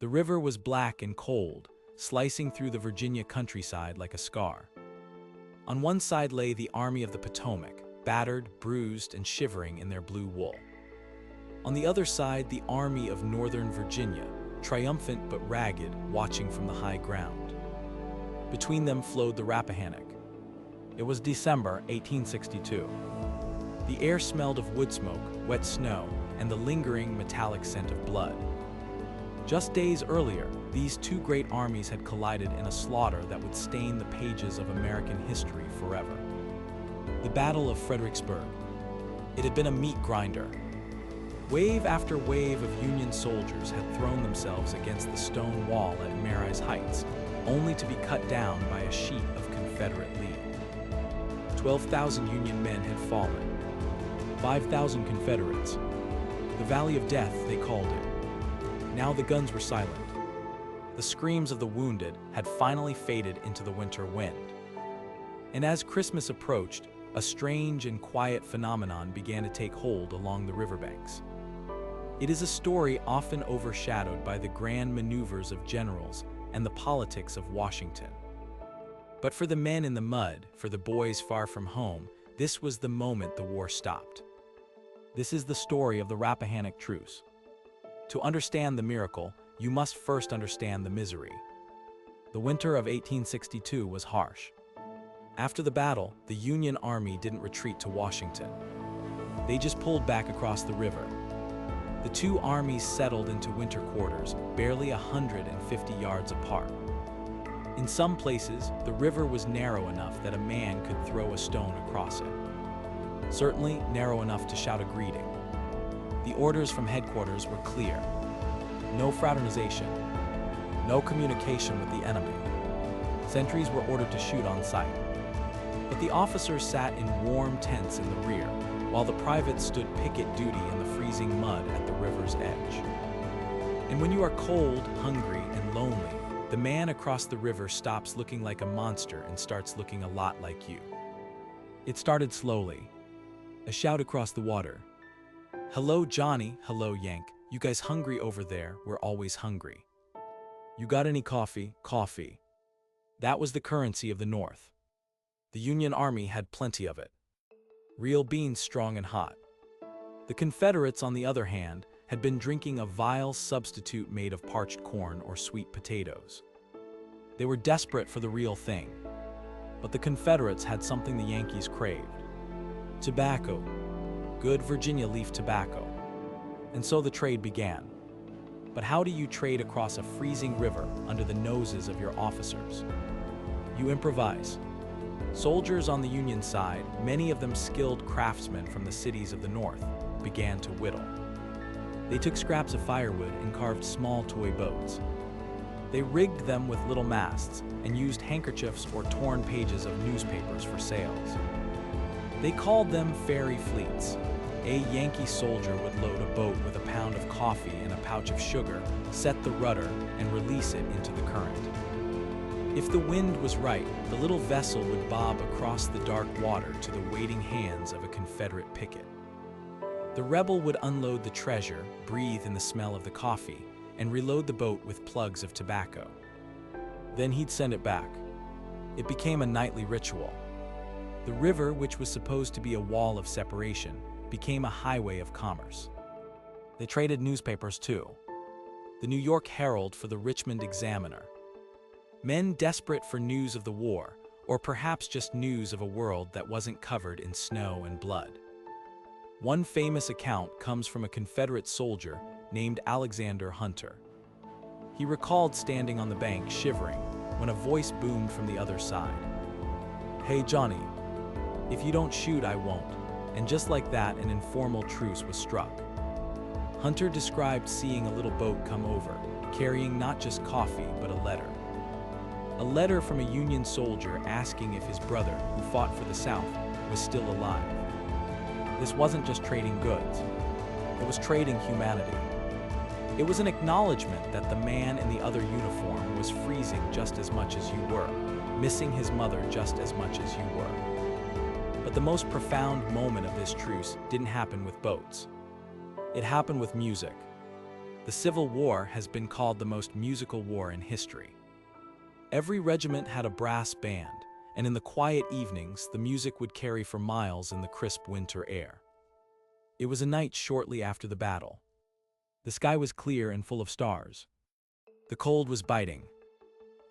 The river was black and cold, slicing through the Virginia countryside like a scar. On one side lay the Army of the Potomac, battered, bruised, and shivering in their blue wool. On the other side, the Army of Northern Virginia, triumphant but ragged, watching from the high ground. Between them flowed the Rappahannock. It was December 1862. The air smelled of wood smoke, wet snow, and the lingering metallic scent of blood. Just days earlier, these two great armies had collided in a slaughter that would stain the pages of American history forever. The Battle of Fredericksburg. It had been a meat grinder. Wave after wave of Union soldiers had thrown themselves against the stone wall at Marye's Heights, only to be cut down by a sheet of Confederate lead. 12,000 Union men had fallen. 5,000 Confederates. The Valley of Death, they called it. Now the guns were silent. The screams of the wounded had finally faded into the winter wind. And as Christmas approached, a strange and quiet phenomenon began to take hold along the riverbanks. It is a story often overshadowed by the grand maneuvers of generals and the politics of Washington. But for the men in the mud, for the boys far from home, this was the moment the war stopped. This is the story of the Rappahannock Truce. To understand the miracle, you must first understand the misery. The winter of 1862 was harsh. After the battle, the Union Army didn't retreat to Washington. They just pulled back across the river. The two armies settled into winter quarters, barely 150 yards apart. In some places, the river was narrow enough that a man could throw a stone across it. Certainly narrow enough to shout a greeting. The orders from headquarters were clear. No fraternization. No communication with the enemy. Sentries were ordered to shoot on sight. But the officers sat in warm tents in the rear, while the privates stood picket duty in the freezing mud at the river's edge. And when you are cold, hungry, and lonely, the man across the river stops looking like a monster and starts looking a lot like you. It started slowly. A shout across the water. "Hello, Johnny. Hello, Yank. You guys hungry over there? We're always hungry. You got any coffee? Coffee." That was the currency of the North. The Union Army had plenty of it. Real beans, strong and hot. The Confederates, on the other hand, had been drinking a vile substitute made of parched corn or sweet potatoes. They were desperate for the real thing. But the Confederates had something the Yankees craved. Tobacco. Good Virginia leaf tobacco. And so the trade began. But how do you trade across a freezing river under the noses of your officers? You improvise. Soldiers on the Union side, many of them skilled craftsmen from the cities of the North, began to whittle. They took scraps of firewood and carved small toy boats. They rigged them with little masts and used handkerchiefs or torn pages of newspapers for sails. They called them ferry fleets. A Yankee soldier would load a boat with a pound of coffee and a pouch of sugar, set the rudder, and release it into the current. If the wind was right, the little vessel would bob across the dark water to the waiting hands of a Confederate picket. The rebel would unload the treasure, breathe in the smell of the coffee, and reload the boat with plugs of tobacco. Then he'd send it back. It became a nightly ritual. The river, which was supposed to be a wall of separation, became a highway of commerce. They traded newspapers too. The New York Herald for the Richmond Examiner. Men desperate for news of the war, or perhaps just news of a world that wasn't covered in snow and blood. One famous account comes from a Confederate soldier named Alexander Hunter. He recalled standing on the bank shivering when a voice boomed from the other side. "Hey Johnny, if you don't shoot, I won't." And just like that, an informal truce was struck. Hunter described seeing a little boat come over, carrying not just coffee, but a letter. A letter from a Union soldier asking if his brother, who fought for the South, was still alive. This wasn't just trading goods. It was trading humanity. It was an acknowledgement that the man in the other uniform was freezing just as much as you were, missing his mother just as much as you were. But the most profound moment of this truce didn't happen with boats. It happened with music. The Civil War has been called the most musical war in history. Every regiment had a brass band, and in the quiet evenings, the music would carry for miles in the crisp winter air. It was a night shortly after the battle. The sky was clear and full of stars. The cold was biting.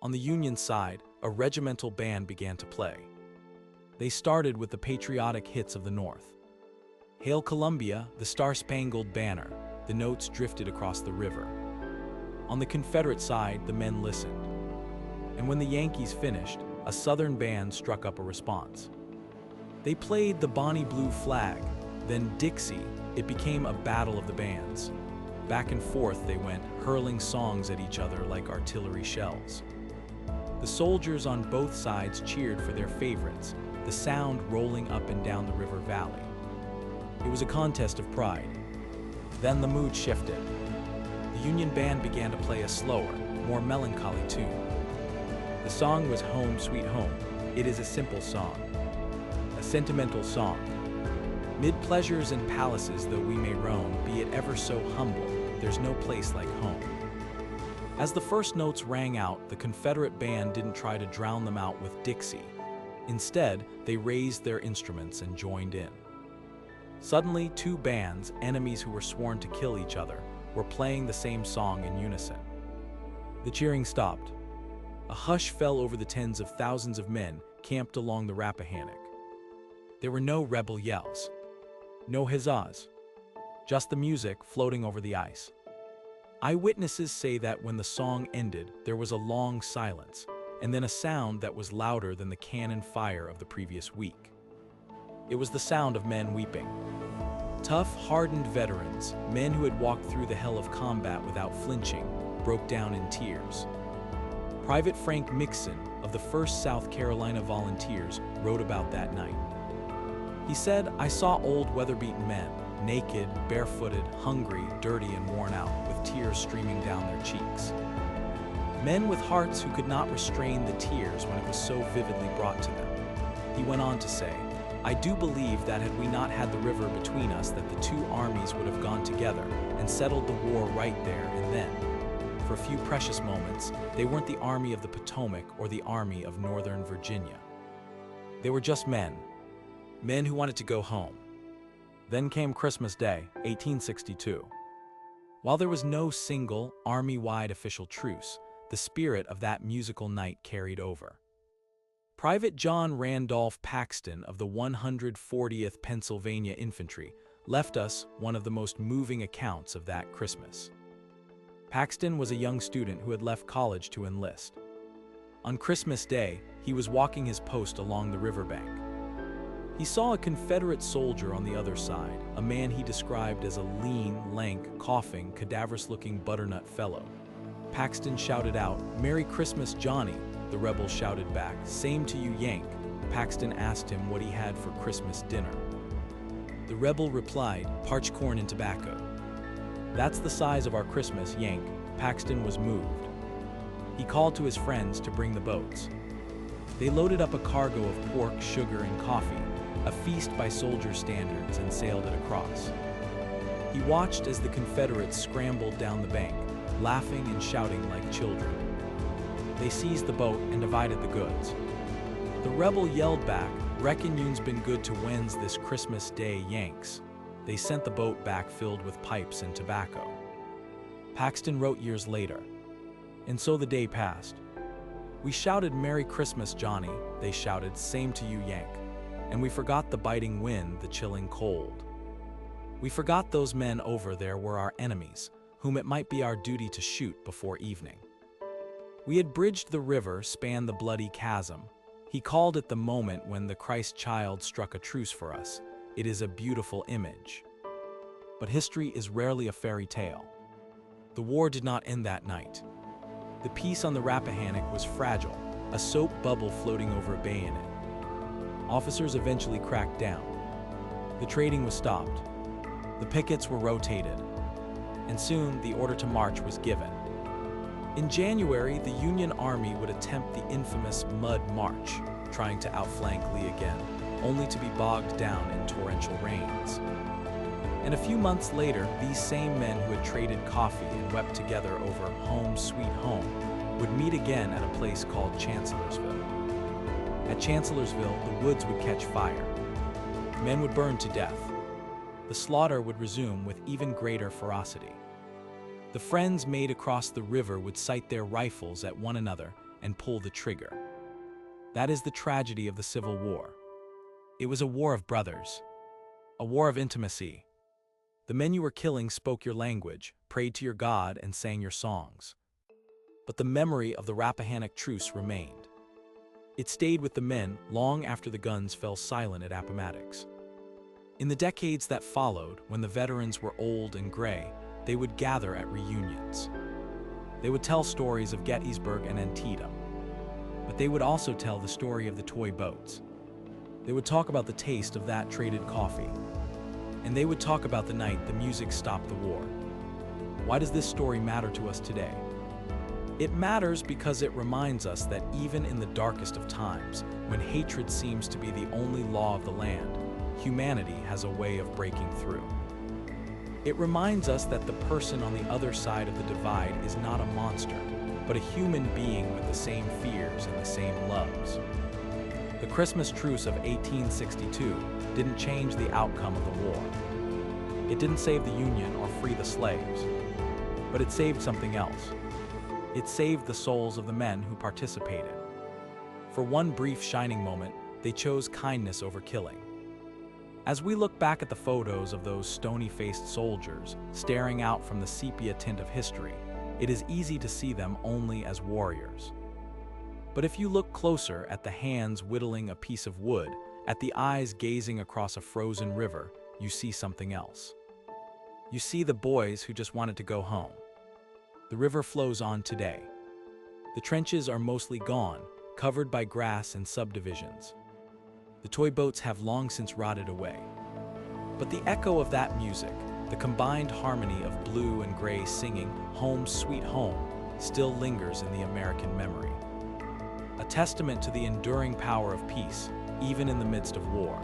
On the Union side, a regimental band began to play. They started with the patriotic hits of the North. "Hail Columbia, the Star-Spangled Banner," the notes drifted across the river. On the Confederate side, the men listened. And when the Yankees finished, a Southern band struck up a response. They played the Bonnie Blue Flag, then Dixie. It became a battle of the bands. Back and forth they went, hurling songs at each other like artillery shells. The soldiers on both sides cheered for their favorites, the sound rolling up and down the river valley. It was a contest of pride. Then the mood shifted. The Union band began to play a slower, more melancholy tune. The song was "Home, Sweet Home." It is a simple song, a sentimental song. Mid pleasures and palaces though we may roam, be it ever so humble, there's no place like home. As the first notes rang out, the Confederate band didn't try to drown them out with Dixie. Instead, they raised their instruments and joined in. Suddenly, two bands, enemies who were sworn to kill each other, were playing the same song in unison. The cheering stopped. A hush fell over the tens of thousands of men camped along the Rappahannock. There were no rebel yells, no huzzahs, just the music floating over the ice. Eyewitnesses say that when the song ended, there was a long silence, and then a sound that was louder than the cannon fire of the previous week. It was the sound of men weeping. Tough, hardened veterans, men who had walked through the hell of combat without flinching, broke down in tears. Private Frank Mixon of the 1st South Carolina Volunteers wrote about that night. He said, "I saw old weather-beaten men, naked, barefooted, hungry, dirty, and worn out, with tears streaming down their cheeks. Men with hearts who could not restrain the tears when it was so vividly brought to them." He went on to say, "I do believe that had we not had the river between us, that the two armies would have gone together and settled the war right there and then. For a few precious moments, they weren't the Army of the Potomac or the Army of Northern Virginia. They were just men. Men who wanted to go home." Then came Christmas Day, 1862. While there was no single, Army-wide official truce, the spirit of that musical night carried over. Private John Randolph Paxton of the 140th Pennsylvania Infantry left us one of the most moving accounts of that Christmas. Paxton was a young student who had left college to enlist. On Christmas Day, he was walking his post along the riverbank. He saw a Confederate soldier on the other side, a man he described as a lean, lank, coughing, cadaverous-looking butternut fellow. Paxton shouted out, "Merry Christmas, Johnny." The rebel shouted back, "Same to you, Yank." Paxton asked him what he had for Christmas dinner. The rebel replied, "Parched corn and tobacco." "That's the size of our Christmas, Yank." Paxton was moved. He called to his friends to bring the boats. They loaded up a cargo of pork, sugar, and coffee, a feast by soldier standards, and sailed it across. He watched as the Confederates scrambled down the bank, laughing and shouting like children. They seized the boat and divided the goods. The rebel yelled back, "Reckon you'n's been good to wens this Christmas Day, Yanks." They sent the boat back filled with pipes and tobacco. Paxton wrote years later, "And so the day passed. We shouted, 'Merry Christmas, Johnny.' They shouted, 'Same to you, Yank.' And we forgot the biting wind, the chilling cold. We forgot those men over there were our enemies, whom it might be our duty to shoot before evening. We had bridged the river, spanned the bloody chasm. He called it the moment when the Christ child struck a truce for us. It is a beautiful image. But history is rarely a fairy tale. The war did not end that night. The peace on the Rappahannock was fragile, a soap bubble floating over a bayonet. Officers eventually cracked down. The trading was stopped. The pickets were rotated. And soon the order to march was given. In January, the Union Army would attempt the infamous Mud March, trying to outflank Lee again, only to be bogged down in torrential rains. And a few months later, these same men who had traded coffee and wept together over Home Sweet Home would meet again at a place called Chancellorsville. At Chancellorsville, the woods would catch fire. Men would burn to death. The slaughter would resume with even greater ferocity. The friends made across the river would sight their rifles at one another and pull the trigger. That is the tragedy of the Civil War. It was a war of brothers, a war of intimacy. The men you were killing spoke your language, prayed to your God, and sang your songs. But the memory of the Rappahannock Truce remained. It stayed with the men long after the guns fell silent at Appomattox. In the decades that followed, when the veterans were old and gray, they would gather at reunions. They would tell stories of Gettysburg and Antietam, but they would also tell the story of the toy boats. They would talk about the taste of that traded coffee, and they would talk about the night the music stopped the war. Why does this story matter to us today? It matters because it reminds us that even in the darkest of times, when hatred seems to be the only law of the land, humanity has a way of breaking through. It reminds us that the person on the other side of the divide is not a monster, but a human being with the same fears and the same loves. The Christmas truce of 1862 didn't change the outcome of the war. It didn't save the Union or free the slaves, but it saved something else. It saved the souls of the men who participated. For one brief shining moment, they chose kindness over killing. As we look back at the photos of those stony-faced soldiers staring out from the sepia tint of history, it is easy to see them only as warriors. But if you look closer at the hands whittling a piece of wood, at the eyes gazing across a frozen river, you see something else. You see the boys who just wanted to go home. The river flows on today. The trenches are mostly gone, covered by grass and subdivisions. The toy boats have long since rotted away. But the echo of that music, the combined harmony of blue and gray singing "Home, Sweet Home," still lingers in the American memory. A testament to the enduring power of peace, even in the midst of war.